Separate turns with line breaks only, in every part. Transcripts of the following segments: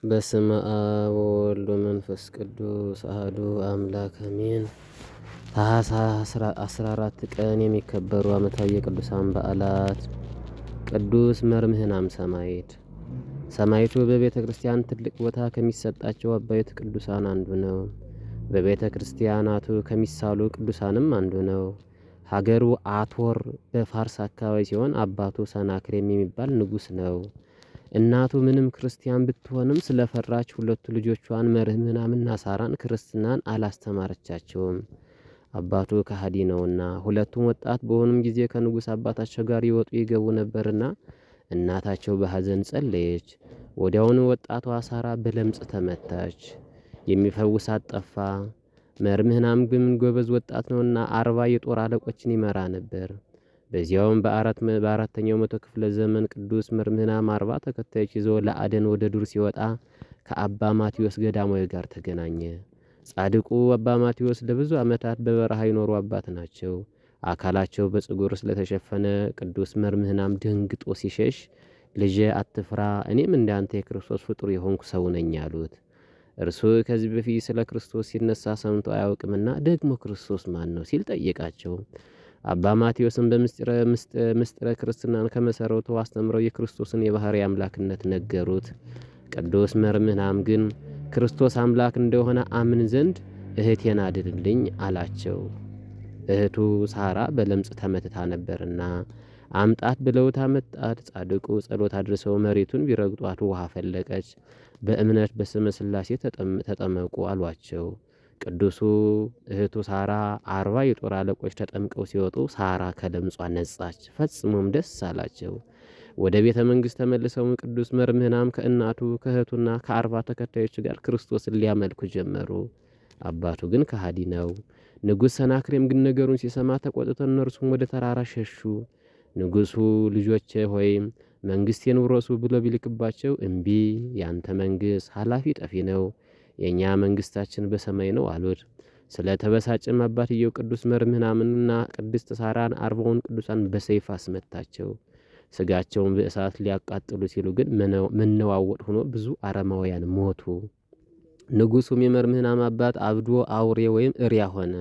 በስመ አብ ወወልድ ወመንፈስ ቅዱስ አሐዱ አምላክ አሜን። ታኅሳስ 14 ቀን የሚከበሩ ዓመታዊ የቅዱሳን በዓላት። ቅዱስ መርምህናም ሰማዕት። ሰማዕቱ በቤተ ክርስቲያን ትልቅ ቦታ ከሚሰጣቸው አበይት ቅዱሳን አንዱ ነው። በቤተ ክርስቲያናቱ ከሚሳሉ ቅዱሳንም አንዱ ነው። ሀገሩ አቶር በፋርስ አካባቢ ሲሆን አባቱ ሰናክሬም የሚባል ንጉሥ ነው። እናቱ ምንም ክርስቲያን ብትሆንም ስለፈራች ሁለቱ ልጆቿን መርምህናምና ሳራን ክርስትናን አላስተማረቻቸውም። አባቱ ከሃዲ ነውና። ሁለቱም ወጣት በሆኑም ጊዜ ከንጉሥ አባታቸው ጋር ይወጡ ይገቡ ነበርና እናታቸው በሐዘን ጸለየች። ወዲያውኑ ወጣቷ ሳራ በለምጽ ተመታች። የሚፈውሳት ጠፋ። መርምህናም ግን ጎበዝ ወጣት ነውና 40 የጦር አለቆችን ይመራ ነበር። በዚያውም በአራተኛው መቶ ክፍለ ዘመን ቅዱስ መርምህናም 40 ተከታዮች ይዞ ለአደን ወደ ዱር ሲወጣ ከአባ ማቴዎስ ገዳማዊ ጋር ተገናኘ። ጻድቁ አባ ማቴዎስ ለብዙ ዓመታት በበረሃ ይኖሩ አባት ናቸው። አካላቸው በፀጉር ስለተሸፈነ ቅዱስ መርምህናም ደንግጦ ሲሸሽ፣ ልጄ አትፍራ፣ እኔም እንዳንተ የክርስቶስ ፍጡር የሆንኩ ሰው ነኝ አሉት። እርሱ ከዚህ በፊት ስለ ክርስቶስ ሲነሳ ሰምቶ አያውቅምና ደግሞ ክርስቶስ ማን ነው ሲል ጠየቃቸው። አባ ማቴዎስን በምስጢረ ክርስትናን ከመሰረቱ አስተምረው የክርስቶስን የባህሪ አምላክነት ነገሩት። ቅዱስ መርምህናም ግን ክርስቶስ አምላክ እንደሆነ አምን ዘንድ እህቴን አድንልኝ አላቸው። እህቱ ሳራ በለምጽ ተመትታ ነበርና አምጣት ብለውት አመጣት። ጻድቁ ጸሎት አድርሰው መሬቱን ቢረግጧት ውሃ ፈለቀች። በእምነት በስመ ሥላሴ ተጠመቁ አሏቸው። ቅዱሱ እህቱ ሳራ 40 የጦር አለቆች ተጠምቀው ሲወጡ ሳራ ከለምጿ ነጻች፣ ፈጽሞም ደስ አላቸው። ወደ ቤተ መንግሥት ተመልሰው ቅዱስ መርምህናም ከእናቱ ከእህቱና ከ40 ተከታዮች ጋር ክርስቶስን ሊያመልኩ ጀመሩ። አባቱ ግን ከሃዲ ነው። ንጉሥ ሰናክሬም ግን ነገሩን ሲሰማ ተቆጥተው እነርሱም ወደ ተራራ ሸሹ። ንጉሡ ልጆቼ ሆይ መንግሥቴን ውረሱ ብሎ ቢልክባቸው እምቢ፣ ያንተ መንግሥት ኃላፊ ጠፊ ነው፣ የእኛ መንግሥታችን በሰማይ ነው አሉት። ስለ ተበሳጭም አባትየው ቅዱስ መርምህናምንና ቅድስት ሳራን 40ውን ቅዱሳን በሰይፍ አስመታቸው። ስጋቸውን በእሳት ሊያቃጥሉ ሲሉ ግን መነዋወጥ ሆኖ ብዙ አረማውያን ሞቱ። ንጉሡም የመርምህናም አባት አብዶ አውሬ ወይም እሪያ ሆነ።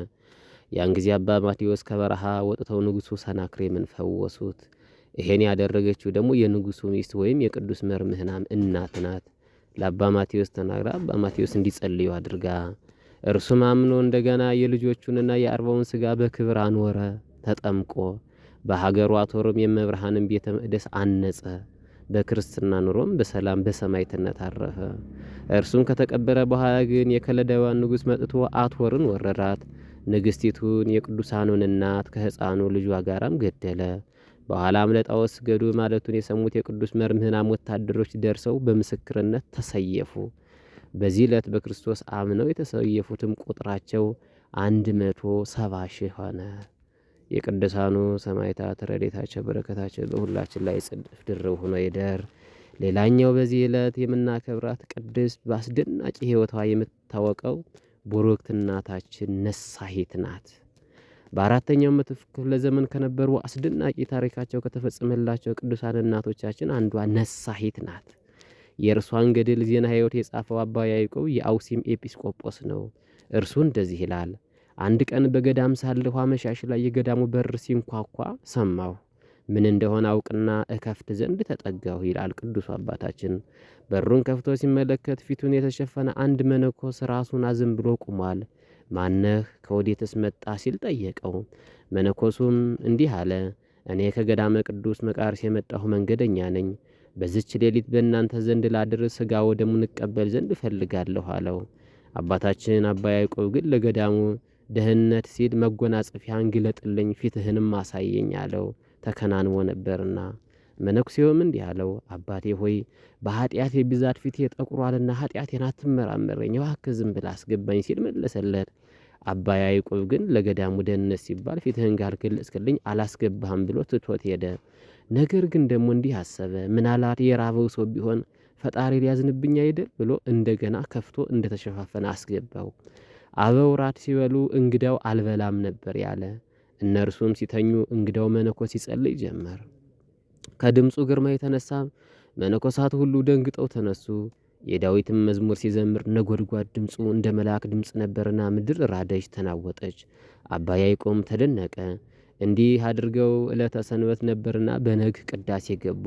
ያን ጊዜ አባ ማቴዎስ ከበረሃ ወጥተው ንጉሡ ሰናክሬምን ፈወሱት። ይሄን ያደረገችው ደግሞ የንጉሡ ሚስት ወይም የቅዱስ መርምህናም እናት ናት። ለአባ ማቴዎስ ተናግራ አባ ማቴዎስ እንዲጸልዩ አድርጋ፣ እርሱም አምኖ እንደገና የልጆቹንና የ40ውን ሥጋ በክብር አኖረ። ተጠምቆ በሀገሩ አቶርም የመብርሃንን ቤተ መቅደስ አነጸ። በክርስትና ኑሮም በሰላም በሰማዕትነት አረፈ። እርሱም ከተቀበረ በኋላ ግን የከለዳውያን ንጉሥ መጥቶ አቶርን ወረራት። ንግሥቲቱን የቅዱሳኑን እናት ከሕፃኑ ልጇ ጋራም ገደለ። በኋላም ለጣዖት ስገዱ ማለቱን የሰሙት የቅዱስ መርምህናም ወታደሮች ደርሰው በምስክርነት ተሰየፉ። በዚህ ዕለት በክርስቶስ አምነው የተሰየፉትም ቁጥራቸው 170 ሺህ ሆነ። የቅዱሳኑ ሰማዕታት ረድኤታቸው በረከታቸው በሁላችን ላይ ጽድፍ ድርብ ሆኖ ይደር። ሌላኛው በዚህ ዕለት የምናከብራት ቅድስት በአስደናቂ ሕይወቷ የምትታወቀው ቡሩክት እናታችን ነሳሂት ናት። በአራተኛው መቶ ክፍለ ዘመን ከነበሩ አስደናቂ ታሪካቸው ከተፈጸመላቸው ቅዱሳን እናቶቻችን አንዷ ነሳሂት ናት። የእርሷን ገድል ዜና ሕይወት የጻፈው አባ ያዕቆብ የአውሲም ኤጲስቆጶስ ነው። እርሱ እንደዚህ ይላል። አንድ ቀን በገዳም ሳለሁ አመሻሽ ላይ የገዳሙ በር ሲንኳኳ ሰማሁ። ምን እንደሆነ አውቅና እከፍት ዘንድ ተጠጋሁ ይላል ቅዱሱ አባታችን። በሩን ከፍቶ ሲመለከት ፊቱን የተሸፈነ አንድ መነኮስ ራሱን አዘንብሎ ቆሟል። ማነህ ከወዴትስ መጣ ሲል ጠየቀው። መነኮሱም እንዲህ አለ፣ እኔ ከገዳመ ቅዱስ መቃርስ የመጣሁ መንገደኛ ነኝ። በዚች ሌሊት በእናንተ ዘንድ ላድር ሥጋ ወደሙን እቀበል ዘንድ እፈልጋለሁ አለው። አባታችን አባ ያዕቆብ ግን ለገዳሙ ደህንነት ሲል መጎናጸፊያን ግለጥልኝ፣ ፊትህንም አሳየኝ አለው። ተከናንቦ ነበርና። መነኩሴውም እንዲህ አለው፣ አባቴ ሆይ በኃጢአቴ ብዛት ፊቴ ጠቁሯልና ኃጢአቴን አትመራመረኝ፣ እባክህ ዝም ብለህ አስገባኝ ሲል መለሰለት። አባ ያዕቆብ ግን ለገዳሙ ደህንነት ሲባል ፊትህን ካልገለጽክልኝ አላስገባህም ብሎ ትቶት ሄደ። ነገር ግን ደግሞ እንዲህ አሰበ፣ ምናልባት የራበው ሰው ቢሆን ፈጣሪ ሊያዝንብኝ አይደል ብሎ እንደገና ከፍቶ እንደተሸፋፈነ አስገባው። አበው ራት ሲበሉ እንግዳው አልበላም ነበር ያለ። እነርሱም ሲተኙ እንግዳው መነኮስ ይጸልይ ጀመር። ከድምፁ ግርማ የተነሳ መነኮሳት ሁሉ ደንግጠው ተነሱ። የዳዊትም መዝሙር ሲዘምር ነጎድጓድ ድምፁ እንደ መልአክ ድምፅ ነበርና ምድር ራደች ተናወጠች። አባ ያዕቆብም ተደነቀ። እንዲህ አድርገው ዕለተ ሰንበት ነበርና በነግህ ቅዳሴ ገቡ።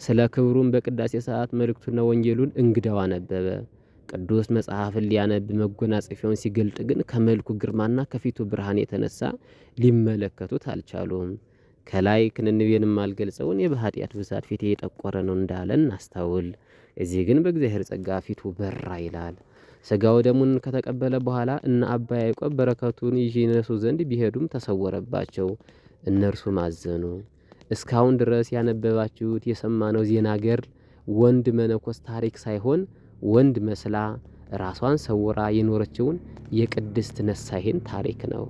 ስለ ክብሩም በቅዳሴ ሰዓት መልእክቱና ወንጌሉን እንግዳው አነበበ። ቅዱስ መጽሐፍን ሊያነብ መጎናጸፊያውን ሲገልጥ ግን ከመልኩ ግርማና ከፊቱ ብርሃን የተነሳ ሊመለከቱት አልቻሉም። ከላይ ክንንቤንም አልገልጸውን በኃጢአት ብዛት ፊቴ የጠቆረ ነው እንዳለን እናስተውል። እዚህ ግን በእግዚአብሔር ጸጋ ፊቱ በራ ይላል። ሥጋው ደሙን ከተቀበለ በኋላ እነ አባ ያዕቆብ በረከቱን ይነሱ ዘንድ ቢሄዱም ተሰወረባቸው። እነርሱም አዘኑ። እስካሁን ድረስ ያነበባችሁት የሰማነው ዜና ገድል ወንድ መነኮስ ታሪክ ሳይሆን ወንድ መስላ ራሷን ሰውራ የኖረችውን የቅድስት ነሳሄን ታሪክ ነው።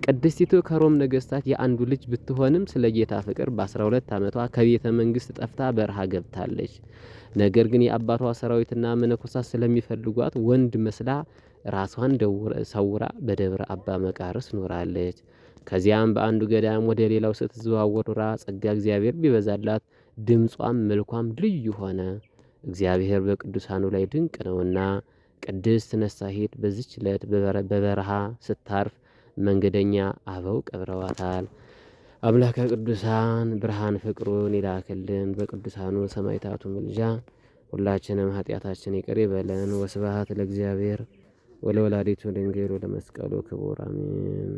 ቅድስቲቱ ከሮም ነገሥታት የአንዱ ልጅ ብትሆንም ስለ ጌታ ፍቅር በ12 ዓመቷ ከቤተ መንግሥት ጠፍታ በረሃ ገብታለች። ነገር ግን የአባቷ ሰራዊትና መነኮሳት ስለሚፈልጓት ወንድ መስላ ራሷን ሰውራ በደብረ አባ መቃርስ ኖራለች። ከዚያም በአንዱ ገዳም ወደ ሌላው ስትዘዋወር ኖራ ጸጋ እግዚአብሔር ቢበዛላት ድምጿም መልኳም ልዩ ሆነ። እግዚአብሔር በቅዱሳኑ ላይ ድንቅ ነውና ቅድስት ነሳሂት በዚች ዕለት በበረሃ ስታርፍ መንገደኛ አበው ቀብረዋታል። አምላከ ቅዱሳን ብርሃን ፍቅሩን ይላክልን። በቅዱሳኑ ሰማዕታቱ ምልጃ ሁላችንም ኃጢአታችን ይቅር ይበለን። ወስብሐት ለእግዚአብሔር ወለወላዲቱ ድንግል ወለመስቀሉ ክቡር አሜን።